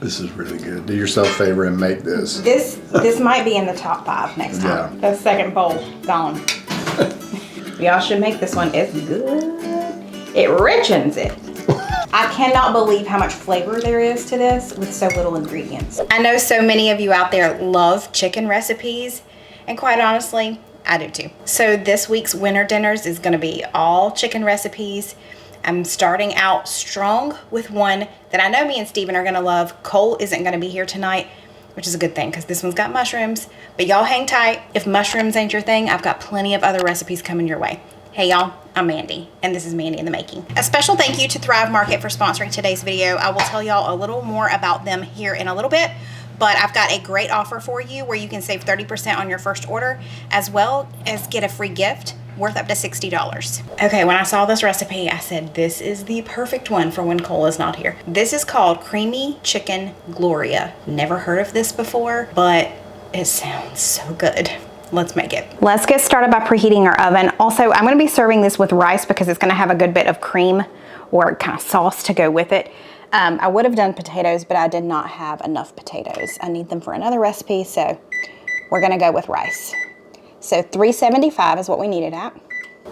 This is really good. Do yourself a favor and make this. This might be in the top 5 next time. Yeah. The second bowl gone. Y'all should make this one. It's good. It richens it. I cannot believe how much flavor there is to this with so little ingredients. I know so many of you out there love chicken recipes, and quite honestly, I do too. So this week's winter dinners is gonna be all chicken recipes. I'm starting out strong with one that I know me and Steven are gonna love. Cole isn't gonna be here tonight, which is a good thing because this one's got mushrooms, but y'all hang tight. If mushrooms ain't your thing, I've got plenty of other recipes coming your way. Hey y'all, I'm Mandy, and this is Mandy in the Making. A special thank you to Thrive Market for sponsoring today's video. I will tell y'all a little more about them here in a little bit, but I've got a great offer for you where you can save 30% on your first order, as well as get a free gift worth up to $60. Okay, when I saw this recipe, I said, this is the perfect one for when Cole is not here. This is called Creamy Chicken Gloria. Never heard of this before, but it sounds so good. Let's make it. Let's get started by preheating our oven. Also, I'm gonna be serving this with rice because it's gonna have a good bit of cream or kind of sauce to go with it. I would have done potatoes, but I did not have enough potatoes. I need them for another recipe, so we're gonna go with rice. So 375 is what we need it at.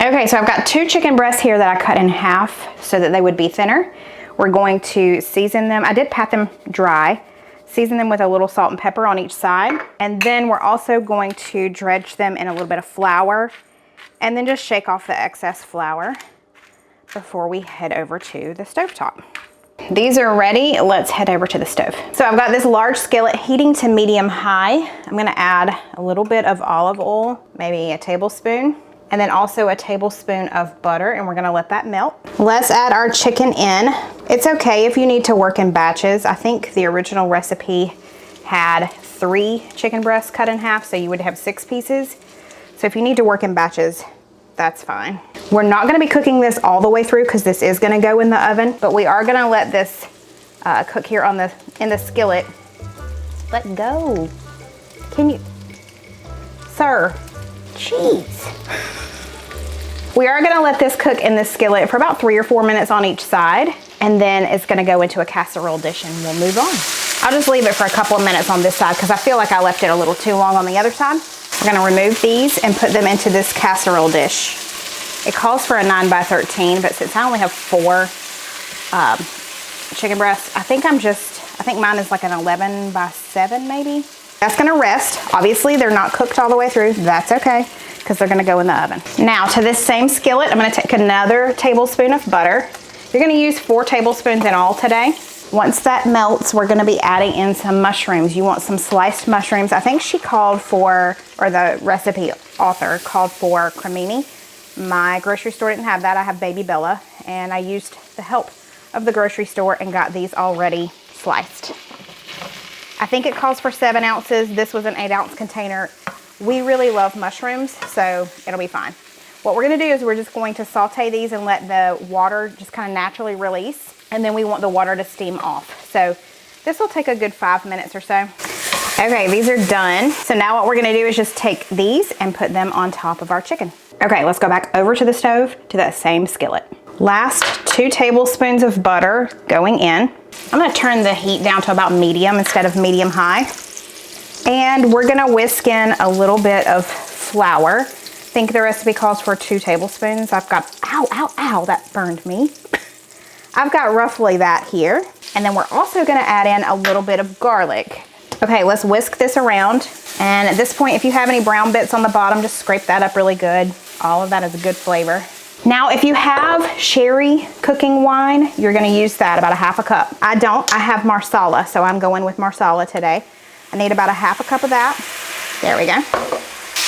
Okay, so I've got 2 chicken breasts here that I cut in half so that they would be thinner. We're going to season them. I did pat them dry. Season them with a little salt and pepper on each side. And then we're also going to dredge them in a little bit of flour and then just shake off the excess flour before we head over to the stovetop. These are ready. Let's head over to the stove. So I've got this large skillet heating to medium high. I'm gonna add a little bit of olive oil, maybe a tablespoon, and then also a tablespoon of butter, and we're gonna let that melt. Let's add our chicken in. It's okay if you need to work in batches. I think the original recipe had 3 chicken breasts cut in half, so you would have 6 pieces. So if you need to work in batches, that's fine. We're not gonna be cooking this all the way through because this is gonna go in the oven, but we are gonna let this cook here in the skillet. Let go. Can you, sir? Jeez. We are gonna let this cook in the skillet for about 3 or 4 minutes on each side, and then it's gonna go into a casserole dish and we'll move on. I'll just leave it for a couple of minutes on this side because I feel like I left it a little too long on the other side. We're gonna remove these and put them into this casserole dish. It calls for a 9 by 13, but since I only have 4 chicken breasts, I think mine is like an 11 by 7 maybe. That's gonna rest. Obviously, they're not cooked all the way through. That's okay, because they're gonna go in the oven. Now, to this same skillet, I'm gonna take another tablespoon of butter. You're gonna use 4 tablespoons in all today. Once that melts, we're gonna be adding in some mushrooms. You want some sliced mushrooms. I think she called for, or the recipe author called for cremini. My grocery store didn't have that. I have Baby Bella, and I used the help of the grocery store and got these already sliced. I think it calls for 7 ounces. This was an 8-ounce container. We really love mushrooms, so it'll be fine. What we're gonna do is we're just going to saute these and let the water just kind of naturally release, and then we want the water to steam off. So this will take a good 5 minutes or so. Okay, these are done. So now what we're gonna do is just take these and put them on top of our chicken. Okay, let's go back over to the stove to that same skillet. Last 2 tablespoons of butter going in. I'm gonna turn the heat down to about medium instead of medium high. And we're gonna whisk in a little bit of flour. I think the recipe calls for 2 tablespoons. I've got, ow, that burned me. I've got roughly that here. And then we're also gonna add in a little bit of garlic. Okay, let's whisk this around. And at this point, if you have any brown bits on the bottom, just scrape that up really good. All of that is a good flavor. Now, if you have sherry cooking wine, you're gonna use that, about a half a cup. I don't, I have Marsala, so I'm going with Marsala today. I need about a half a cup of that. There we go.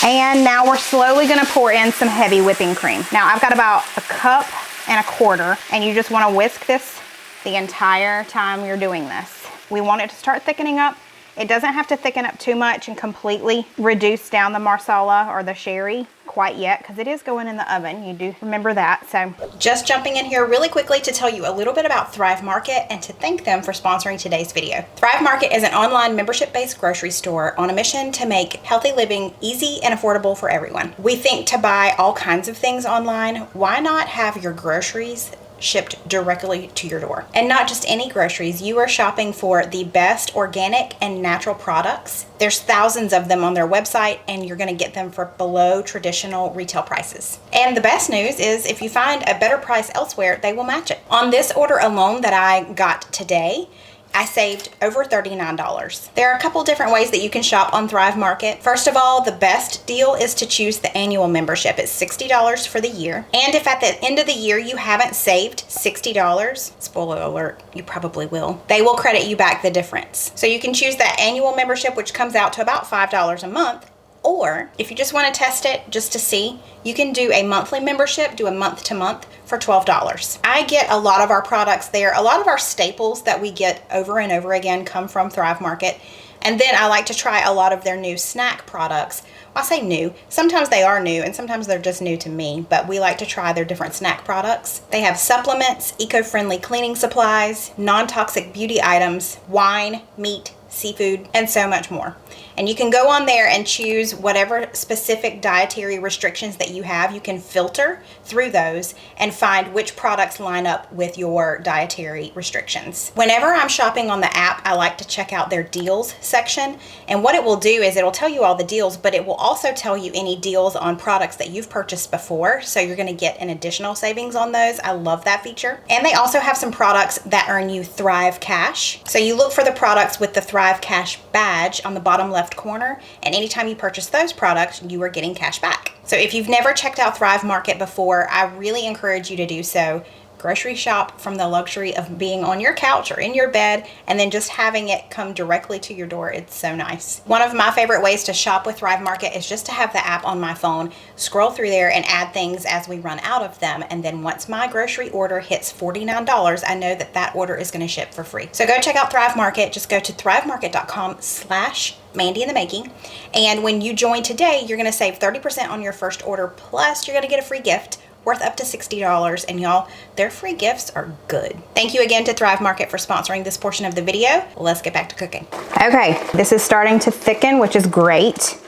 And now we're slowly gonna pour in some heavy whipping cream. Now, I've got about a cup and a quarter, and you just wanna whisk this the entire time you're doing this. We want it to start thickening up. It doesn't have to thicken up too much and completely reduce down the Marsala or the sherry quite yet, because it is going in the oven. You do remember that. So just jumping in here really quickly to tell you a little bit about Thrive Market and to thank them for sponsoring today's video. Thrive Market is an online membership-based grocery store on a mission to make healthy living easy and affordable for everyone. We think to buy all kinds of things online, why not have your groceries shipped directly to your door. And not just any groceries, you are shopping for the best organic and natural products. There's thousands of them on their website, and you're gonna get them for below traditional retail prices. And the best news is if you find a better price elsewhere, they will match it. On this order alone that I got today, I saved over $39. There are a couple different ways that you can shop on Thrive Market. First of all, the best deal is to choose the annual membership. It's $60 for the year. And if at the end of the year you haven't saved $60, spoiler alert, you probably will, they will credit you back the difference. So you can choose that annual membership, which comes out to about $5 a month. Or if you just want to test it just to see, you can do a monthly membership, do a month to month for $12. I get a lot of our products there. A lot of our staples that we get over and over again come from Thrive Market. And then I like to try a lot of their new snack products. Well, I say new, sometimes they are new and sometimes they're just new to me, but we like to try their different snack products. They have supplements, eco-friendly cleaning supplies, non-toxic beauty items, wine, meat, seafood, and so much more. And you can go on there and choose whatever specific dietary restrictions that you have. You can filter through those and find which products line up with your dietary restrictions. Whenever I'm shopping on the app, I like to check out their deals section. And what it will do is it'll tell you all the deals, but it will also tell you any deals on products that you've purchased before. So you're going to get an additional savings on those. I love that feature. And they also have some products that earn you Thrive Cash. So you look for the products with the Thrive Cash badge on the bottom left corner, and anytime you purchase those products, you are getting cash back. So if you've never checked out Thrive Market before, I really encourage you to do so. Grocery shop from the luxury of being on your couch or in your bed and then just having it come directly to your door. It's so nice. One of my favorite ways to shop with Thrive Market is just to have the app on my phone, scroll through there and add things as we run out of them. And then once my grocery order hits $49, I know that that order is going to ship for free. So go check out Thrive Market. Just go to thrivemarket.com/mandyinthemaking. And when you join today, you're going to save 30% on your first order. Plus, you're going to get a free gift worth up to $60, and y'all, their free gifts are good. Thank you again to Thrive Market for sponsoring this portion of the video. Let's get back to cooking. Okay, this is starting to thicken, which is great.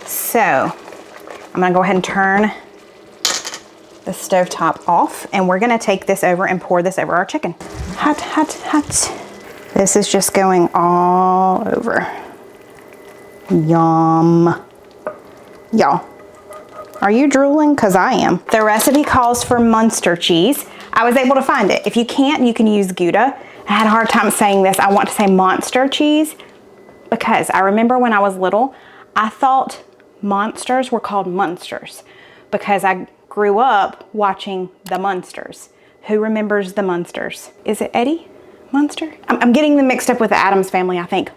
So I'm gonna go ahead and turn the stovetop off, and we're gonna take this over and pour this over our chicken. Hot, hot, hot. This is just going all over. Yum. Y'all, are you drooling? Because I am. The recipe calls for Munster cheese. I was able to find it. If you can't, you can use Gouda. I had a hard time saying this. I want to say Monster cheese because I remember when I was little, I thought monsters were called Munsters because I grew up watching the Munsters. Who remembers the Munsters? Is it Eddie Munster? I'm getting them mixed up with the Addams Family, I think.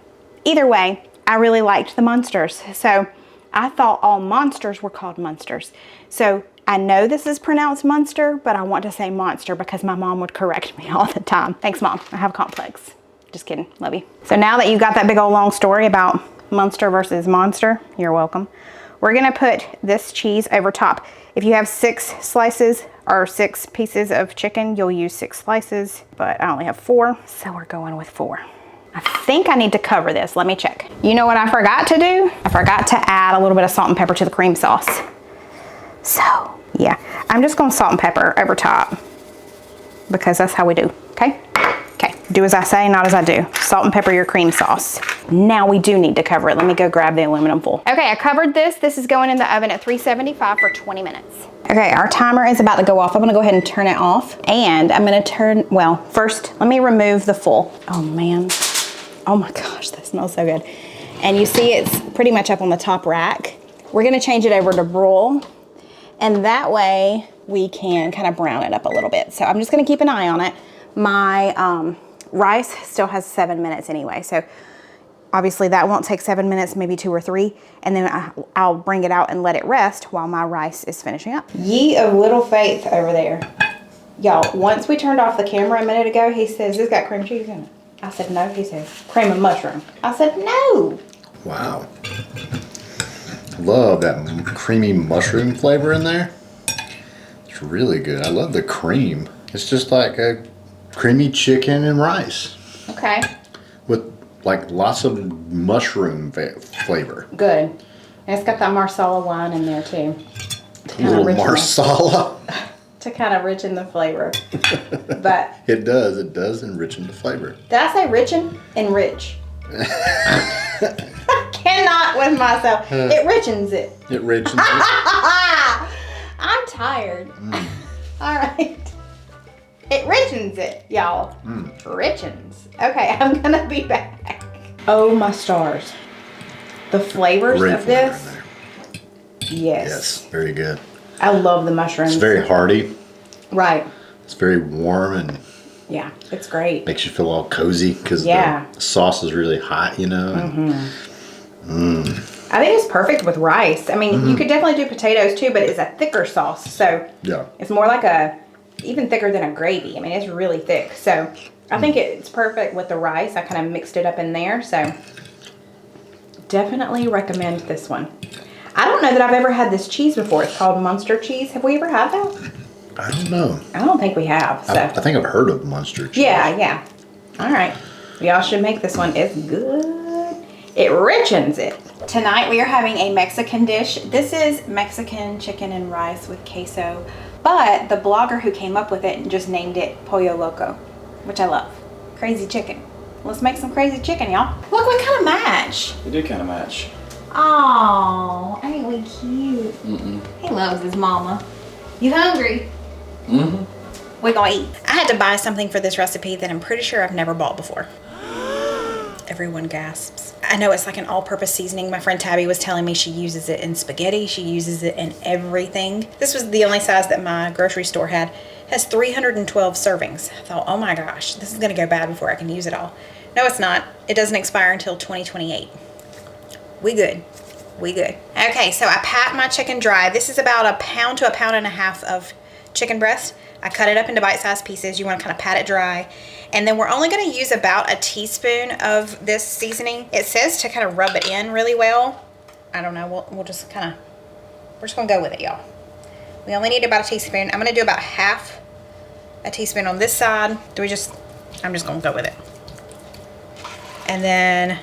Either way, I really liked the Munsters. So I thought all monsters were called Munsters. So I know this is pronounced Munster, but I want to say monster because my mom would correct me all the time. Thanks, Mom. I have complex. Just kidding. Love you. So now that you got that big old long story about Munster versus monster, you're welcome. We're going to put this cheese over top. If you have 6 slices or 6 pieces of chicken, you'll use 6 slices, but I only have 4, so we're going with 4. I think I need to cover this. Let me check. You know what I forgot to do? I forgot to add a little bit of salt and pepper to the cream sauce. So, yeah, I'm just gonna salt and pepper over top because that's how we do, okay? Okay, do as I say, not as I do. Salt and pepper your cream sauce. Now we do need to cover it. Let me go grab the aluminum foil. Okay, I covered this. This is going in the oven at 375 for 20 minutes. Okay, our timer is about to go off. I'm gonna go ahead and turn it off. And I'm gonna well, first, let me remove the foil. Oh man. Oh my gosh, that smells so good. And you see it's pretty much up on the top rack. We're gonna change it over to broil, and that way we can kind of brown it up a little bit. So I'm just gonna keep an eye on it. My rice still has 7 minutes anyway, so obviously that won't take 7 minutes, maybe 2 or 3, and then I'll bring it out and let it rest while my rice is finishing up. Ye of little faith over there. Y'all, once we turned off the camera a minute ago, he says, "This got cream cheese in it." I said, no. He said, cream and mushroom. I said, no. Wow. Love that creamy mushroom flavor in there. It's really good. I love the cream. It's just like a creamy chicken and rice. Okay. With like lots of mushroom flavor. Good. And it's got that Marsala wine in there too. A little Marsala. to kind of richen the flavor. But it does enrichen the flavor. did I say richen? Enrich. I cannot with myself. It richens it. It richens it. I'm tired. All right. It richens it, y'all. Richens. Okay, I'm gonna be back. Oh my stars. The flavors Great of flavor this. in there. Yes. Yes, very good. I love the mushrooms. It's very hearty. Right. It's very warm and Yeah, it's great. makes you feel all cozy because the sauce is really hot, you know. I think it's perfect with rice. I mean, you could definitely do potatoes too, but it's a thicker sauce. So Yeah. it's more like even thicker than a gravy. I mean, it's really thick. So I think it's perfect with the rice. I kind of mixed it up in there. So definitely recommend this one. I don't know that I've ever had this cheese before. It's called Munster cheese. Have we ever had that? I don't know. I don't think we have. So I think I've heard of Munster cheese. yeah. All right. Y'all should make this one. It's good. It richens it. Tonight we are having a Mexican dish. This is Mexican chicken and rice with queso, but the blogger who came up with it just named it Pollo Loco, which I love. Crazy chicken. Let's make some crazy chicken, y'all. Look, we kind of match. We do kind of match. Oh, ain't we cute? He loves his mama. You hungry? We're gonna eat. I had to buy something for this recipe that I'm pretty sure I've never bought before. Everyone gasps. I know it's like an all-purpose seasoning. My friend Tabby was telling me she uses it in spaghetti. She uses it in everything. This was the only size that my grocery store had. It has 312 servings. I thought, oh my gosh, this is gonna go bad before I can use it all. No, it's not. It doesn't expire until 2028. We good. We good. Okay, so I pat my chicken dry. This is about a pound to a pound and a half of chicken breast. I cut it up into bite-sized pieces. You want to kind of pat it dry. And then we're only going to use about a teaspoon of this seasoning. It says to kind of rub it in really well. I don't know. We'll just kind of, we're just going to go with it, y'all. We only need about a teaspoon. I'm going to do about half a teaspoon on this side. I'm just going to go with it. And then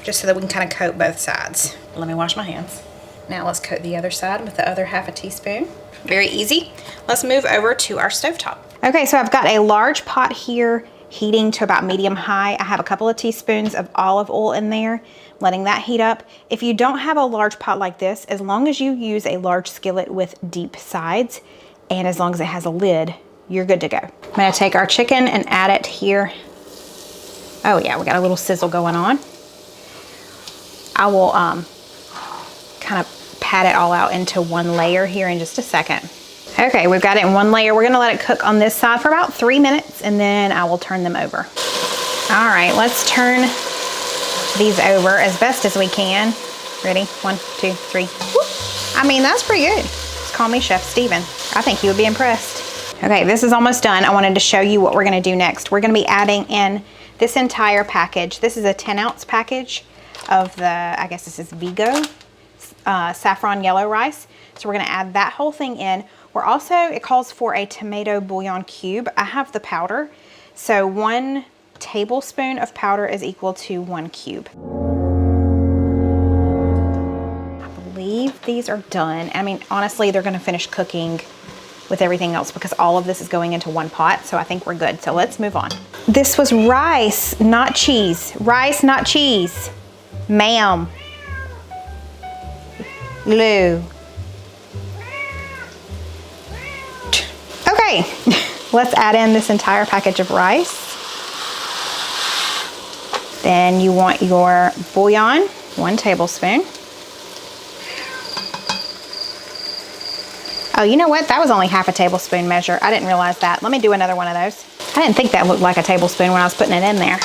just so that we can kind of coat both sides. Let me wash my hands. Now let's coat the other side with the other half a teaspoon. Very easy. Let's move over to our stovetop. Okay, so I've got a large pot here heating to about medium high. I have a couple of teaspoons of olive oil in there, letting that heat up. If you don't have a large pot like this, as long as you use a large skillet with deep sides, and as long as it has a lid, you're good to go. I'm gonna take our chicken and add it here. Oh yeah, we got a little sizzle going on. I will kind of pat it all out into one layer here in just a second. Okay, we've got it in one layer. We're gonna let it cook on this side for about 3 minutes and then I will turn them over. All right, let's turn these over as best as we can. Ready? 1, 2, 3. Whoop. I mean, that's pretty good. Just call me Chef Steven. I think he would be impressed. Okay, this is almost done. I wanted to show you what we're gonna do next. We're gonna be adding in this entire package. This is a 10-ounce package of the, I guess this is Vigo saffron yellow rice. So we're gonna add that whole thing in. We're also, it calls for a tomato bouillon cube. I have the powder. So 1 tablespoon of powder is equal to 1 cube. I believe these are done. I mean, honestly, they're gonna finish cooking with everything else because all of this is going into one pot. So I think we're good. So let's move on. This was rice, not cheese. Rice, not cheese. Ma'am. Lou. Okay, let's add in this entire package of rice. Then you want your bouillon, 1 tablespoon. Oh, you know what? That was only half a tablespoon measure. I didn't realize that. Let me do another one of those. I didn't think that looked like a tablespoon when I was putting it in there.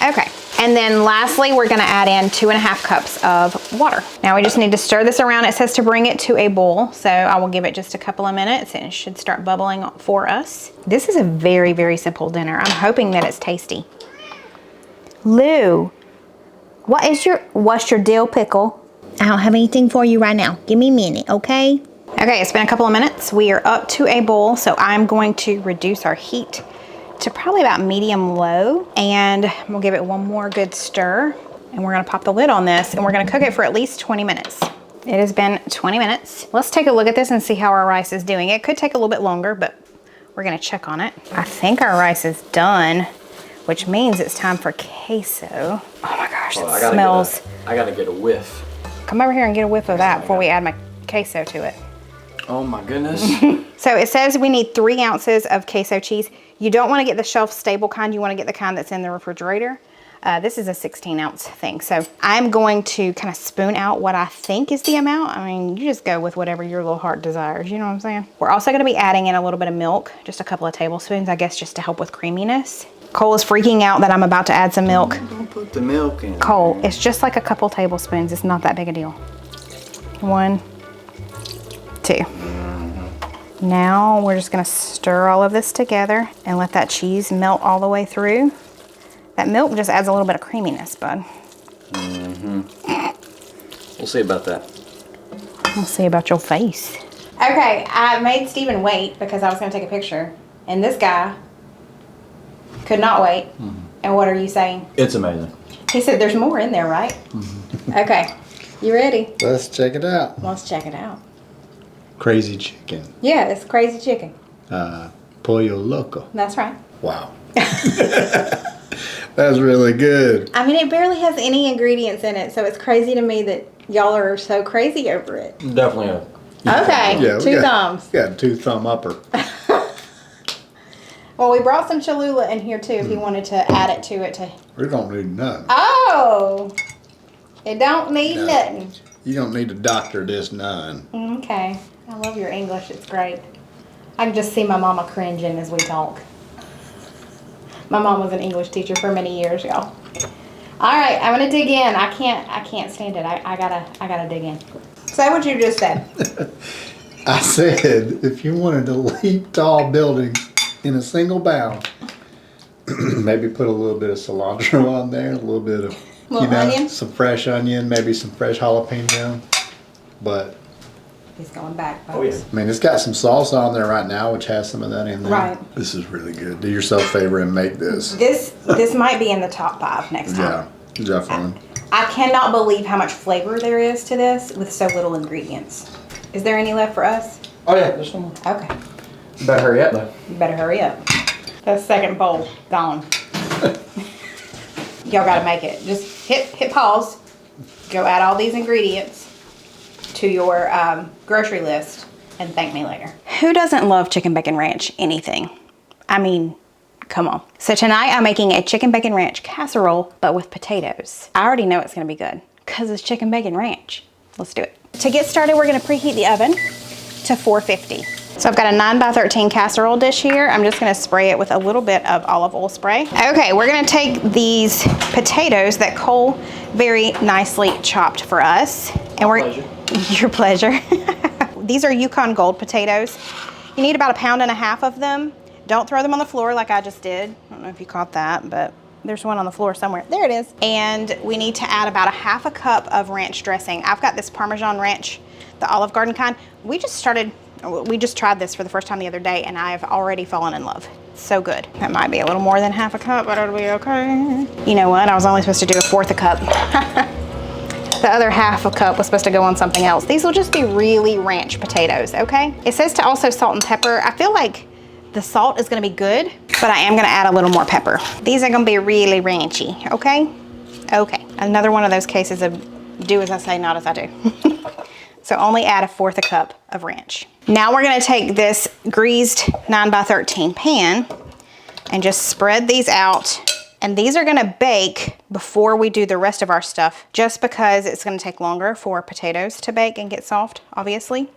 Okay. And then lastly, we're gonna add in 2.5 cups of water. Now we just need to stir this around. It says to bring it to a boil, so I will give it just a couple of minutes and it should start bubbling for us. This is a very, very simple dinner. I'm hoping that it's tasty. Lou, what's your dill pickle? I don't have anything for you right now. Give me a minute, okay? Okay, it's been a couple of minutes. We are up to a boil, so I'm going to reduce our heat to probably about medium low, and we'll give it one more good stir, and we're gonna pop the lid on this and we're gonna cook it for at least 20 minutes. It has been 20 minutes. Let's take a look at this and see how our rice is doing. It could take a little bit longer, but we're gonna check on it. I think our rice is done, which means it's time for queso. Oh my gosh, it smells. I gotta get a whiff. Come over here and get a whiff of that before we add my queso to it. Oh my goodness. So it says we need 3 ounces of queso cheese. You don't wanna get the shelf stable kind, you wanna get the kind that's in the refrigerator. This is a 16-ounce thing. So I'm going to kind of spoon out what I think is the amount. I mean, you just go with whatever your little heart desires, you know what I'm saying? We're also gonna be adding in a little bit of milk, just a couple of tablespoons, I guess, just to help with creaminess. Cole is freaking out that I'm about to add some milk. Don't put the milk in. Cole, it's just like a couple tablespoons. It's not that big a deal. 1, 2. Now we're just gonna stir all of this together and let that cheese melt all the way through. That milk just adds a little bit of creaminess, bud. We'll see about that. We'll see about your face. Okay, I made Steven wait because I was gonna take a picture. And this guy could not wait. And what are you saying? It's amazing. He said there's more in there, right? Okay, you ready? Let's check it out. Let's check it out. Crazy chicken. Yeah, it's crazy chicken. Pollo Loco. That's right. Wow. That's really good. I mean, it barely has any ingredients in it, so it's crazy to me that y'all are so crazy over it. Definitely a... Okay, Yeah, 2 thumbs. We got 2 thumb upper. Well, we brought some Cholula in here too if you wanted to add it to it. We don't need none. Oh! It don't need nothing. You don't need to doctor this none. Okay. I love your English. It's great. I can just see my mama cringing as we talk. My mom was an English teacher for many years, y'all. All right, I'm gonna dig in. I can't stand it. I gotta dig in. Say what you just said. I said if you wanted to leap tall buildings in a single bound, maybe put a little bit of cilantro on there, a little bit of onion, some fresh onion, maybe some fresh jalapeno. But he's going back, folks. Oh yeah. I mean, it's got some salsa on there right now, which has some of that in there. Right. This is really good. Do yourself a favor and make this. This might be in the top 5 next time. Yeah, definitely. I cannot believe how much flavor there is to this with so little ingredients. Is there any left for us? Oh yeah, there's some more. Okay. You better hurry up though. You better hurry up. That second bowl gone. Y'all gotta make it. Just hit pause. Go add all these ingredients to your grocery list and thank me later. Who doesn't love chicken bacon ranch anything? I mean, come on. So tonight I'm making a chicken bacon ranch casserole, but with potatoes. I already know it's gonna be good because it's chicken bacon ranch. Let's do it. To get started, we're gonna preheat the oven to 450. So I've got a 9x13 casserole dish here. I'm just gonna spray it with a little bit of olive oil spray. Okay, we're gonna take these potatoes that Cole very nicely chopped for us. And your pleasure. These are Yukon Gold potatoes. You need about 1.5 pounds of them. Don't throw them on the floor like I just did. I don't know if you caught that, but there's one on the floor somewhere. There it is. And we need to add about 1/2 cup of ranch dressing. I've got this Parmesan ranch, the Olive Garden kind. We just tried this for the first time the other day and I've already fallen in love. So good. That might be a little more than 1/2 cup, but it'll be okay. You know what? I was only supposed to do 1/4 cup. The other 1/2 cup was supposed to go on something else. These will just be really ranch potatoes, okay? It says to also salt and pepper. I feel like the salt is gonna be good, but I am gonna add a little more pepper. These are gonna be really ranchy, okay? Okay, another one of those cases of do as I say, not as I do. So only add 1/4 cup of ranch. Now we're gonna take this greased 9x13 pan and just spread these out. And these are gonna bake before we do the rest of our stuff, just because it's gonna take longer for potatoes to bake and get soft, obviously.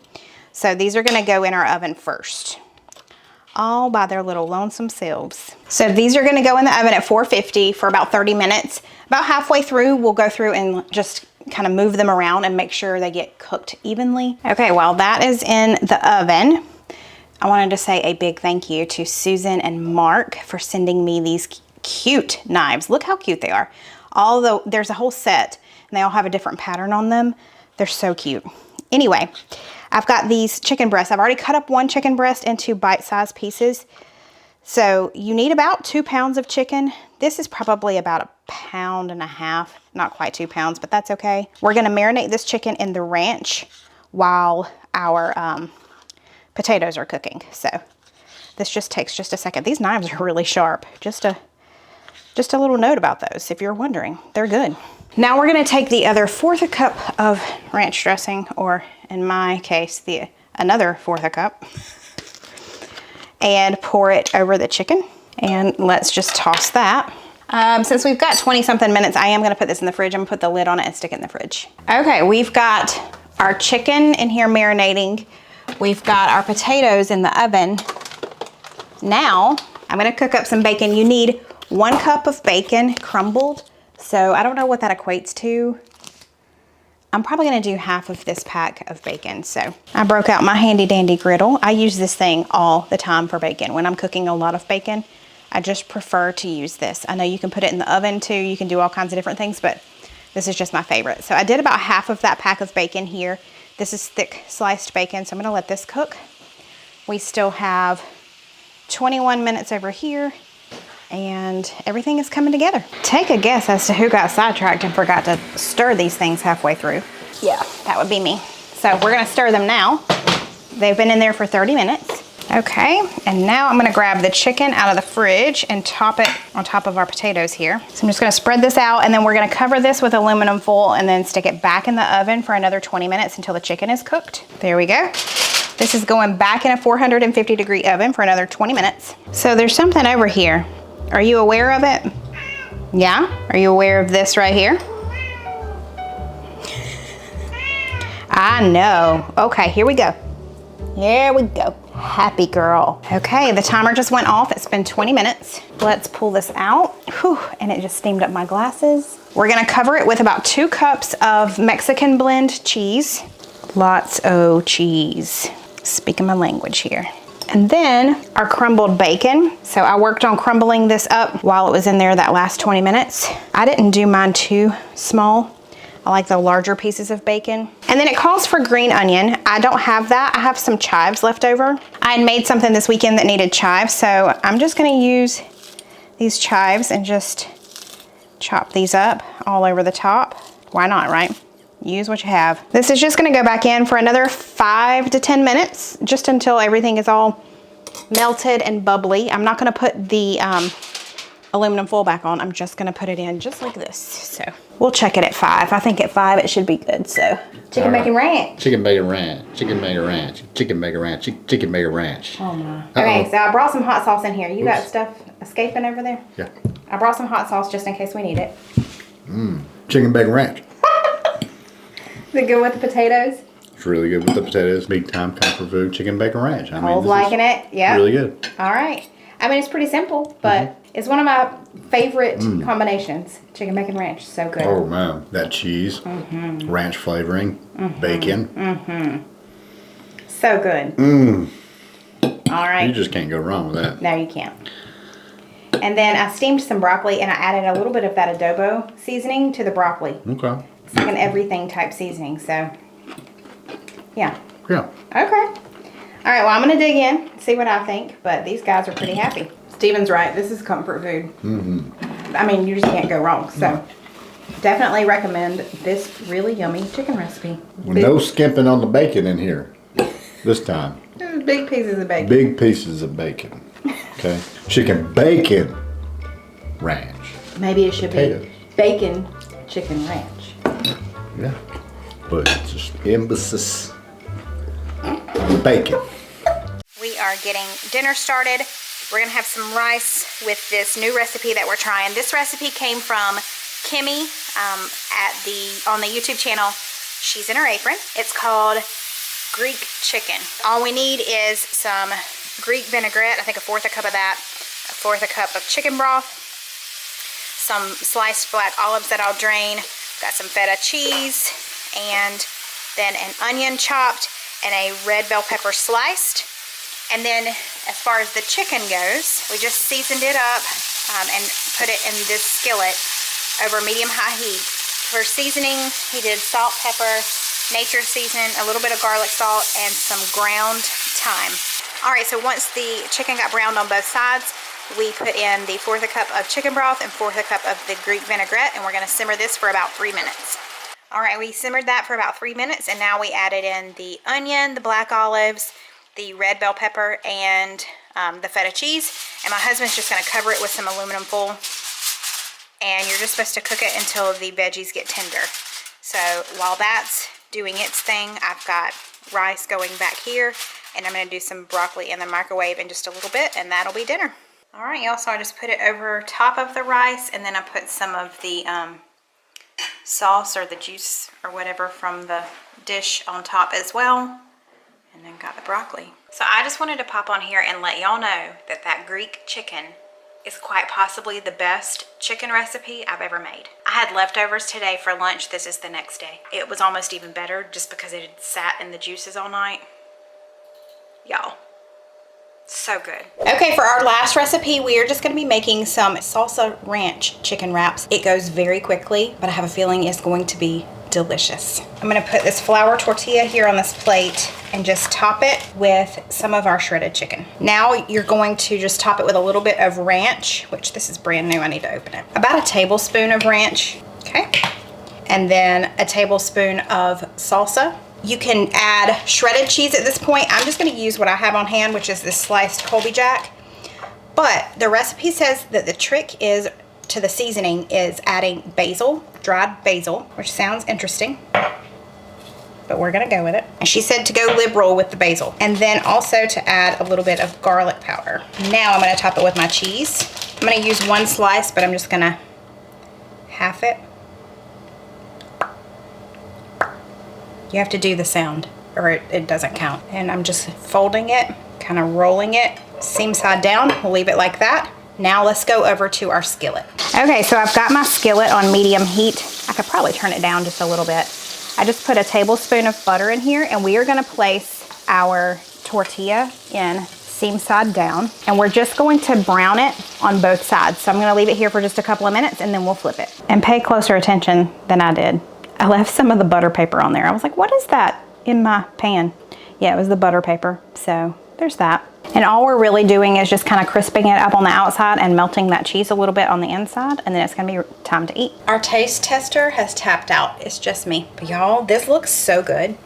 So these are gonna go in our oven first, all by their little lonesome selves. So these are gonna go in the oven at 450 for about 30 minutes. About halfway through, we'll go through and just kind of move them around and make sure they get cooked evenly. Okay, while that is in the oven, I wanted to say a big thank you to Susan and Mark for sending me these cute knives. Look how cute they are. Although there's a whole set and they all have a different pattern on them. They're so cute. Anyway, I've got these chicken breasts. I've already cut up one chicken breast into bite-sized pieces. So you need about 2 pounds of chicken. This is probably about pound and a half, not quite 2 pounds, but that's okay. We're gonna marinate this chicken in the ranch while our potatoes are cooking. So this just takes just a second. These knives are really sharp. Just a little note about those, if you're wondering, they're good. Now we're gonna take the other 1/4 cup of ranch dressing, or in my case, another 1/4 cup, and pour it over the chicken. And let's just toss that. Since we've got 20 something minutes, I am gonna put this in the fridge. I'm gonna put the lid on it and stick it in the fridge. Okay, we've got our chicken in here marinating. We've got our potatoes in the oven. Now, I'm gonna cook up some bacon. You need 1 cup of bacon crumbled. So I don't know what that equates to. I'm probably gonna do half of this pack of bacon. So I broke out my handy dandy griddle. I use this thing all the time for bacon. When I'm cooking a lot of bacon, I just prefer to use this. I know you can put it in the oven too. You can do all kinds of different things, but this is just my favorite. So I did about half of that pack of bacon here. This is thick sliced bacon, so I'm gonna let this cook. We still have 21 minutes over here, and everything is coming together. Take a guess as to who got sidetracked and forgot to stir these things halfway through. Yeah, that would be me. So we're gonna stir them now. They've been in there for 30 minutes. Okay, and now I'm gonna grab the chicken out of the fridge and top it on top of our potatoes here. So I'm just gonna spread this out, and then we're gonna cover this with aluminum foil and then stick it back in the oven for another 20 minutes until the chicken is cooked. There we go. This is going back in a 450-degree oven for another 20 minutes. So there's something over here. Are you aware of it? Yeah? Are you aware of this right here? I know. Okay, here we go. Here we go. Happy girl. Okay, the timer just went off. It's been 20 minutes. Let's pull this out. Whew, and it just steamed up my glasses. We're gonna cover it with about 2 cups of Mexican blend cheese. Lots of cheese. Speaking my language here. And then our crumbled bacon. So I worked on crumbling this up while it was in there that last 20 minutes. I didn't do mine too small. I like the larger pieces of bacon. And then it calls for green onion. I don't have that. I have some chives left over. I had made something this weekend that needed chives, so I'm just gonna use these chives and just chop these up all over the top. Why not, right? Use what you have. This is just gonna go back in for another 5 to 10 minutes, just until everything is all melted and bubbly. I'm not gonna put the aluminum foil back on. I'm just gonna put it in just like this. So we'll check it at 5. I think at 5 it should be good. So chicken bacon ranch. Chicken bacon ranch. Chicken bacon ranch. Chicken bacon ranch. Chicken bacon ranch. Oh my. Okay, so I brought some hot sauce in here. You got stuff escaping over there? Yeah. I brought some hot sauce just in case we need it. Chicken bacon ranch. Is it good with the potatoes? It's really good with the potatoes. Big time comfort food. Chicken bacon ranch. I mean, Cole's liking it. Yeah. really good. All right. I mean, it's pretty simple, but it's one of my favorite combinations. Chicken bacon ranch. So good. Oh man, that cheese, ranch flavoring, bacon. So good. All right. You just can't go wrong with that. No, you can't. And then I steamed some broccoli and I added a little bit of that adobo seasoning to the broccoli. Okay. It's like an everything type seasoning. So, yeah. Yeah. Okay. All right, well, I'm going to dig in, see what I think, but these guys are pretty happy. Steven's right. This is comfort food. I mean, you just can't go wrong. So, definitely recommend this really yummy chicken recipe. With no skimping on the bacon in here this time. Big pieces of bacon. Big pieces of bacon. Okay. Chicken bacon ranch. Maybe it should Potatoes. be bacon chicken ranch. Yeah. But it's just emphasis on bacon. We are getting dinner started. We're gonna have some rice with this new recipe that we're trying. This recipe came from Kimmy on the YouTube channel. She's in her apron. It's called Greek chicken. All we need is some Greek vinaigrette, I think 1/4 cup of that, 1/4 cup of chicken broth, some sliced black olives that I'll drain, got some feta cheese, and then an onion chopped and a red bell pepper sliced. And then as far as the chicken goes, we just seasoned it up and put it in this skillet over medium-high heat. For seasoning, he did salt, pepper, nature seasoning, a little bit of garlic salt, and some ground thyme. All right, so once the chicken got browned on both sides, we put in the 1/4 cup of chicken broth and 1/4 cup of the Greek vinaigrette, and we're gonna simmer this for about 3 minutes. All right, we simmered that for about 3 minutes, and now we added in the onion, the black olives, the red bell pepper, and the feta cheese. And my husband's just gonna cover it with some aluminum foil. And you're just supposed to cook it until the veggies get tender. So while that's doing its thing, I've got rice going back here, and I'm gonna do some broccoli in the microwave in just a little bit, and that'll be dinner. All right, y'all, so I just put it over top of the rice, and then I put some of the sauce or the juice or whatever from the dish on top as well, and then got the broccoli. So I just wanted to pop on here and let y'all know that that Greek chicken is quite possibly the best chicken recipe I've ever made. I had leftovers today for lunch. This is the next day. It was almost even better just because it had sat in the juices all night. Y'all, so good. Okay, for our last recipe, we are just gonna be making some salsa ranch chicken wraps. It goes very quickly, but I have a feeling it's going to be delicious. I'm gonna put this flour tortilla here on this plate and just top it with some of our shredded chicken. Now you're going to just top it with a little bit of ranch, which this is brand new, I need to open it. About a tablespoon of ranch, okay? And then a tablespoon of salsa. You can add shredded cheese at this point. I'm just gonna use what I have on hand, which is this sliced Colby Jack. But the recipe says that the trick is to the seasoning is adding basil, dried basil, which sounds interesting, but we're gonna go with it. And she said to go liberal with the basil. And then also to add a little bit of garlic powder. Now I'm gonna top it with my cheese. I'm gonna use 1 slice, but I'm just gonna half it. You have to do the sound or it doesn't count. And I'm just folding it, kind of rolling it, seam side down. We'll leave it like that. Now let's go over to our skillet. Okay, so I've got my skillet on medium heat. I could probably turn it down just a little bit. I just put a tablespoon of butter in here, and we are gonna place our tortilla in seam side down, and we're just going to brown it on both sides. So I'm gonna leave it here for just a couple of minutes, and then we'll flip it. And pay closer attention than I did. I left some of the butter paper on there. I was like, what is that in my pan? Yeah, it was the butter paper. So there's that. And all we're really doing is just kind of crisping it up on the outside and melting that cheese a little bit on the inside, and then it's gonna be time to eat. Our taste tester has tapped out. It's just me. But y'all, this looks so good.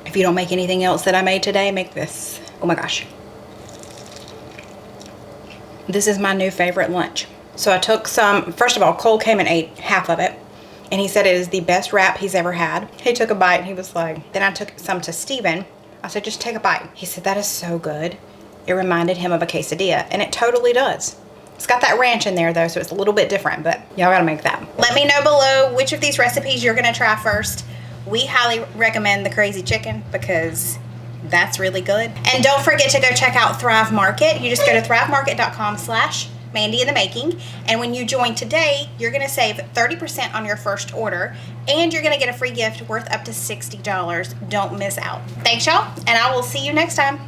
If you don't make anything else that I made today, make this. Oh my gosh. This is my new favorite lunch. So I took some, first of all, Cole came and ate half of it. And he said it is the best wrap he's ever had. He took a bite and he was like, then I took some to Steven. I said, just take a bite. He said, that is so good. It reminded him of a quesadilla, and it totally does. It's got that ranch in there though, so it's a little bit different, but y'all gotta make that. Let me know below which of these recipes you're gonna try first. We highly recommend the crazy chicken because that's really good. And don't forget to go check out Thrive Market. You just go to thrivemarket.com/mandyinthemaking, and when you join today, you're gonna save 30% on your first order, and you're gonna get a free gift worth up to $60. Don't miss out. Thanks y'all, and I will see you next time.